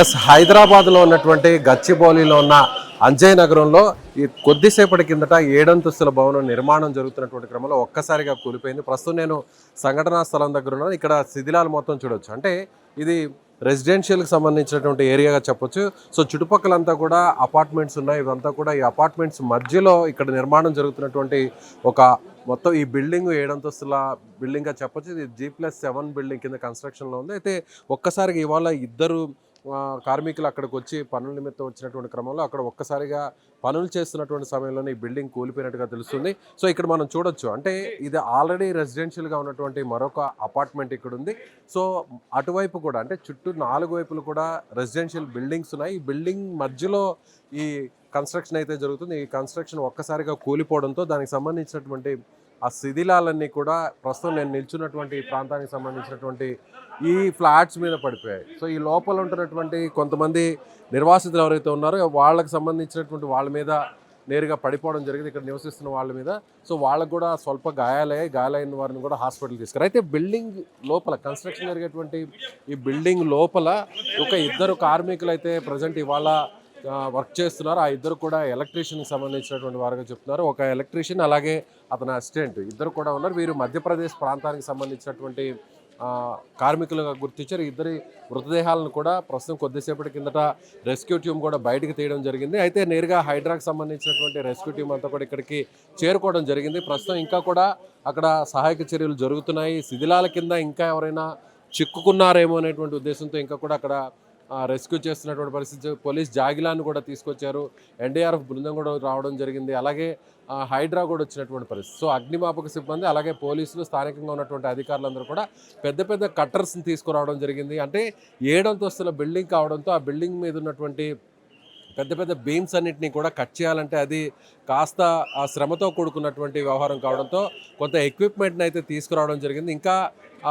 Yes, హైదరాబాద్లో ఉన్నటువంటి గచ్చిబౌలిలో ఉన్న అంజయ్ నగరంలో ఈ కొద్దిసేపటి కిందట 7 అంతస్తుల భవనం నిర్మాణం జరుగుతున్నటువంటి క్రమంలో ఒక్కసారిగా కూలిపోయింది. ప్రస్తుతం నేను సంఘటనా స్థలం దగ్గర ఉన్నాను. ఇక్కడ శిథిలాలు మొత్తం చూడొచ్చు. అంటే ఇది రెసిడెన్షియల్కి సంబంధించినటువంటి ఏరియాగా చెప్పొచ్చు. సో చుట్టుపక్కలంతా కూడా అపార్ట్మెంట్స్ ఉన్నాయి. ఇవంతా కూడా ఈ అపార్ట్మెంట్స్ మధ్యలో ఇక్కడ నిర్మాణం జరుగుతున్నటువంటి ఒక మొత్తం ఈ బిల్డింగ్ 7 అంతస్తుల బిల్డింగ్గా చెప్పొచ్చు. ఇది G+7 బిల్డింగ్ కింద కన్స్ట్రక్షన్లో ఉంది. అయితే ఒక్కసారిగా ఇవాళ ఇద్దరు కార్మికులు అక్కడికి వచ్చి పనుల నిమిత్తం వచ్చినటువంటి క్రమంలో అక్కడ ఒక్కసారిగా పనులు చేస్తున్నటువంటి సమయంలోనే ఈ బిల్డింగ్ కూలిపోయినట్టుగా తెలుస్తుంది. సో ఇక్కడ మనం చూడొచ్చు, అంటే ఇది ఆల్రెడీ రెసిడెన్షియల్గా ఉన్నటువంటి మరొక అపార్ట్మెంట్ ఇక్కడ ఉంది. సో అటువైపు కూడా అంటే చుట్టూ 4 వైపులు కూడా రెసిడెన్షియల్ బిల్డింగ్స్ ఉన్నాయి. ఈ బిల్డింగ్ మధ్యలో ఈ కన్స్ట్రక్షన్ అయితే జరుగుతుంది. ఈ కన్స్ట్రక్షన్ ఒక్కసారిగా కూలిపోవడంతో దానికి సంబంధించినటువంటి ఆ శిథిలాలన్నీ కూడా ప్రస్తుతం నేను నిల్చున్నటువంటి ప్రాంతానికి సంబంధించినటువంటి ఈ ఫ్లాట్స్ మీద పడిపోయాయి. సో ఈ లోపల ఉంటున్నటువంటి కొంతమంది నిర్వాసితులు ఎవరైతే ఉన్నారో వాళ్ళకి సంబంధించినటువంటి వాళ్ళ మీద నేరుగా పడిపోవడం జరిగింది, ఇక్కడ నివసిస్తున్న వాళ్ళ మీద. సో వాళ్ళకు కూడా స్వల్ప గాయాలైన వారిని కూడా హాస్పిటల్ తీసుకున్నారు. అయితే బిల్డింగ్ లోపల కన్స్ట్రక్షన్ జరిగేటువంటి ఈ బిల్డింగ్ లోపల ఒక ఇద్దరు కార్మికులు అయితే ప్రజెంట్ ఇవాళ వర్క్ చేస్తున్నారు. ఆ ఇద్దరు కూడా ఎలక్ట్రీషియన్కి సంబంధించినటువంటి వారుగా చెప్తున్నారు. ఒక ఎలక్ట్రీషియన్ అలాగే అతని అసిస్టెంట్ ఇద్దరు కూడా ఉన్నారు. వీరు మధ్యప్రదేశ్ ప్రాంతానికి సంబంధించినటువంటి కార్మికులుగా గుర్తించారు. ఇద్దరి మృతదేహాలను కూడా ప్రస్తుతం కొద్దిసేపటి కిందట రెస్క్యూ టీమ్ కూడా బయటకు తీయడం జరిగింది. అయితే నేరుగా హైడ్రాకి సంబంధించినటువంటి రెస్క్యూ టీమ్ అంతా కూడా ఇక్కడికి చేరుకోవడం జరిగింది. ప్రస్తుతం ఇంకా కూడా అక్కడ సహాయక చర్యలు జరుగుతున్నాయి. శిథిలాల కింద ఇంకా ఎవరైనా చిక్కుకున్నారేమో అనేటువంటి ఉద్దేశంతో ఇంకా కూడా అక్కడ రెస్క్యూ చేస్తున్నటువంటి పరిస్థితి. పోలీస్ జాగిలాన్ని కూడా తీసుకొచ్చారు. ఎన్డీఆర్ఎఫ్ బృందం కూడా రావడం జరిగింది. అలాగే హైడ్రా కూడా వచ్చినటువంటి పరిస్థితి. సో అగ్నిమాపక సిబ్బంది అలాగే పోలీసులు స్థానికంగా ఉన్నటువంటి అధికారులందరూ కూడా పెద్ద పెద్ద కట్టర్స్ని తీసుకురావడం జరిగింది. అంటే 7 అంతస్తుల బిల్డింగ్ కావడంతో ఆ బిల్డింగ్ మీద ఉన్నటువంటి పెద్ద పెద్ద బీమ్స్ అన్నింటినీ కూడా కట్ చేయాలంటే అది కాస్త శ్రమతో కూడుకున్నటువంటి వ్యవహారం కావడంతో కొంత ఎక్విప్మెంట్ని అయితే తీసుకురావడం జరిగింది. ఇంకా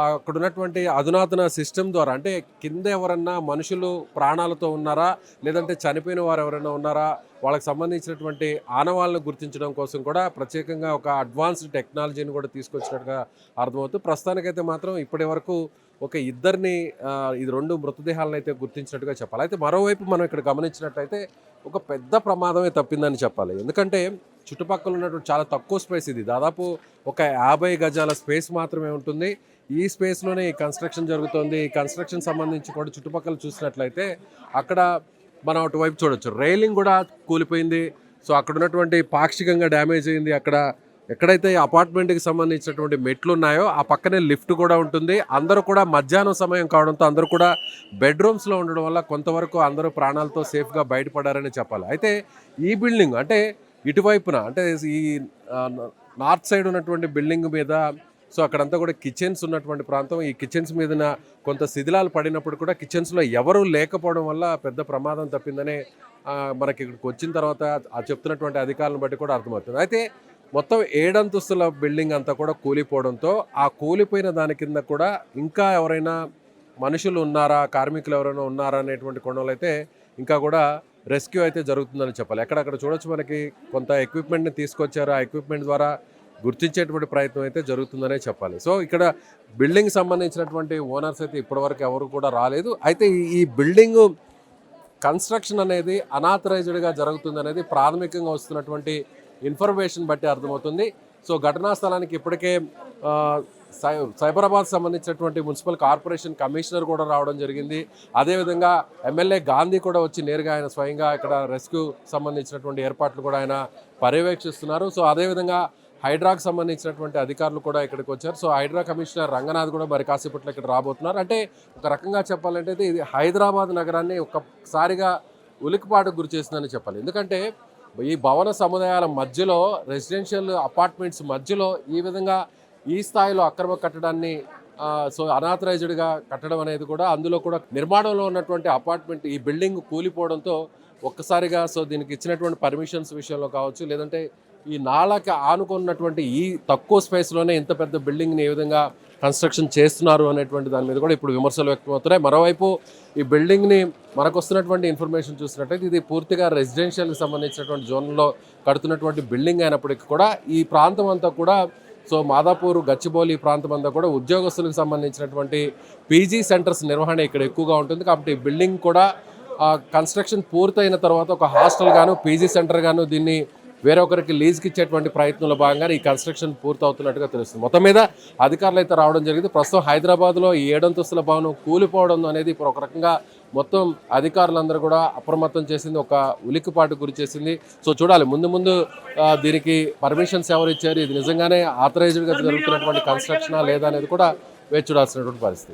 అక్కడ ఉన్నటువంటి అధునాతన సిస్టమ్ ద్వారా అంటే కింద ఎవరన్నా మనుషులు ప్రాణాలతో ఉన్నారా లేదంటే చనిపోయిన వారు ఎవరైనా ఉన్నారా వాళ్ళకి సంబంధించినటువంటి ఆనవాళ్ళను గుర్తించడం కోసం కూడా ప్రత్యేకంగా ఒక అడ్వాన్స్డ్ టెక్నాలజీని కూడా తీసుకొచ్చినట్టుగా అర్థమవుతుంది. ప్రస్తుతానికైతే మాత్రం ఇప్పటి వరకు ఒక ఇద్దరిని ఇది 2 మృతదేహాలను అయితే గుర్తించినట్టుగా చెప్పాలి. అయితే మరోవైపు మనం ఇక్కడ గమనించినట్లయితే ఒక పెద్ద ప్రమాదమే తప్పిందని చెప్పాలి. ఎందుకంటే చుట్టుపక్కల ఉన్నటువంటి చాలా తక్కువ స్పేస్, ఇది దాదాపు ఒక 50 గజాల స్పేస్ మాత్రమే ఉంటుంది. ఈ స్పేస్లోనే ఈ కన్స్ట్రక్షన్ జరుగుతుంది. ఈ కన్స్ట్రక్షన్ సంబంధించి కూడా చుట్టుపక్కల చూసినట్లయితే అక్కడ మనం అటువైపు చూడొచ్చు, రైలింగ్ కూడా కూలిపోయింది. సో అక్కడ ఉన్నటువంటి పాక్షికంగా డ్యామేజ్ అయింది. అక్కడ ఎక్కడైతే అపార్ట్మెంట్కి సంబంధించినటువంటి మెట్లు ఉన్నాయో ఆ పక్కనే లిఫ్ట్ కూడా ఉంటుంది. అందరూ కూడా మధ్యాహ్నం సమయం కావడంతో అందరూ కూడా బెడ్రూమ్స్లో ఉండడం వల్ల కొంతవరకు అందరూ ప్రాణాలతో సేఫ్గా బయటపడారని చెప్పాలి. అయితే ఈ బిల్డింగ్ అంటే ఇటువైపున అంటే ఈ నార్త్ సైడ్ ఉన్నటువంటి బిల్డింగ్ మీద సో అక్కడంతా కూడా కిచెన్స్ ఉన్నటువంటి ప్రాంతం. ఈ కిచెన్స్ మీద కొంత శిథిలాలు పడినప్పుడు కూడా కిచెన్స్లో ఎవరూ లేకపోవడం వల్ల పెద్ద ప్రమాదం తప్పిందనే మనకి ఇక్కడికి వచ్చిన తర్వాత చెప్తున్నటువంటి అధికారులను బట్టి కూడా అర్థమవుతుంది. అయితే మొత్తం 7 అంతస్తుల బిల్డింగ్ అంతా కూడా కూలిపోవడంతో ఆ కూలిపోయిన దాని కింద కూడా ఇంకా ఎవరైనా మనుషులు ఉన్నారా, కార్మికులు ఎవరైనా ఉన్నారా అనేటువంటి కోణంలో అయితే ఇంకా కూడా రెస్క్యూ అయితే జరుగుతుందని చెప్పాలి. ఎక్కడక్కడ చూడొచ్చు, మనకి కొంత ఎక్విప్మెంట్ని తీసుకొచ్చారు. ఆ ఎక్విప్మెంట్ ద్వారా గుర్తించేటువంటి ప్రయత్నం అయితే జరుగుతుందనే చెప్పాలి. సో ఇక్కడ బిల్డింగ్ సంబంధించినటువంటి ఓనర్స్ అయితే ఇప్పటివరకు ఎవరు కూడా రాలేదు. అయితే ఈ బిల్డింగ్ కన్స్ట్రక్షన్ అనేది అనాథరైజ్డ్గా జరుగుతుంది అనేది ప్రాథమికంగా వస్తున్నటువంటి ఇన్ఫర్మేషన్ బట్టి అర్థమవుతుంది. సో ఘటనా స్థలానికి ఇప్పటికే సైబరాబాద్ సంబంధించినటువంటి మున్సిపల్ కార్పొరేషన్ కమిషనర్ కూడా రావడం జరిగింది. అదేవిధంగా ఎమ్మెల్యే గాంధీ కూడా వచ్చి నేరుగా ఆయన స్వయంగా ఇక్కడ రెస్క్యూ సంబంధించినటువంటి ఏర్పాట్లు కూడా ఆయన పర్యవేక్షిస్తున్నారు. సో అదేవిధంగా హైడ్రాకు సంబంధించినటువంటి అధికారులు కూడా ఇక్కడికి వచ్చారు. సో హైడ్రా కమిషనర్ రంగనాథ్ కూడా మరి కాసేపట్లో ఇక్కడ రాబోతున్నారు. అంటే ఒక రకంగా చెప్పాలంటే ఇది హైదరాబాద్ నగరాన్ని ఒక్కసారిగా ఉలికిపాటుకు గురి చేసిందని చెప్పాలి. ఎందుకంటే ఈ భవన సముదాయాల మధ్యలో రెసిడెన్షియల్ అపార్ట్మెంట్స్ మధ్యలో ఈ విధంగా ఈ స్థాయిలో అక్రమ కట్టడాన్ని సో అనాథరైజ్డ్గా కట్టడం అనేది కూడా అందులో కూడా నిర్మాణంలో ఉన్నటువంటి అపార్ట్మెంట్ ఈ బిల్డింగ్ కూలిపోవడంతో ఒక్కసారిగా సో దీనికి ఇచ్చినటువంటి పర్మిషన్స్ విషయంలో కావచ్చు లేదంటే ఈ నాలాకి ఆనుకున్నటువంటి ఈ తక్కువ స్పేస్లోనే ఇంత పెద్ద బిల్డింగ్ని ఏ విధంగా కన్స్ట్రక్షన్ చేస్తున్నారు అనేటువంటి దాని మీద కూడా ఇప్పుడు విమర్శలు వ్యక్తమవుతున్నాయి. మరోవైపు ఈ బిల్డింగ్ని మనకు వస్తున్నటువంటి ఇన్ఫర్మేషన్ చూసినట్టయితే ఇది పూర్తిగా రెసిడెన్షియల్కి సంబంధించినటువంటి జోన్లో కడుతున్నటువంటి బిల్డింగ్ అయినప్పటికీ కూడా ఈ ప్రాంతం అంతా కూడా సో మాదాపూర్ గచ్చిబౌలి ప్రాంతం అంతా కూడా ఉద్యోగస్తులకు సంబంధించినటువంటి పీజీ సెంటర్స్ నిర్వహణ ఇక్కడ ఎక్కువగా ఉంటుంది. కాబట్టి బిల్డింగ్ కూడా కన్స్ట్రక్షన్ పూర్తయిన తర్వాత ఒక హాస్టల్ గాను పీజీ సెంటర్ గాను దీన్ని వేరొకరికి లీజ్కి ఇచ్చేటువంటి ప్రయత్నంలో భాగంగా ఈ కన్స్ట్రక్షన్ పూర్తవుతున్నట్టుగా తెలుస్తుంది. మొత్తం మీద అధికారులు అయితే రావడం జరిగింది. ప్రస్తుతం హైదరాబాద్లో ఈ 7 అంతస్తుల భవనం కూలిపోవడం అనేది ఇప్పుడు ఒక రకంగా మొత్తం అధికారులందరూ కూడా అప్రమత్తం చేసింది, ఒక ఉలిక్కిపాటు గురి చేసింది. సో చూడాలి ముందు దీనికి పర్మిషన్స్ ఎవరు ఇచ్చారు, ఇది నిజంగానే ఆథరైజ్డ్గా జరుగుతున్నటువంటి కన్స్ట్రక్షనా లేదా అనేది కూడా వేచి చూడాల్సినటువంటి పరిస్థితి.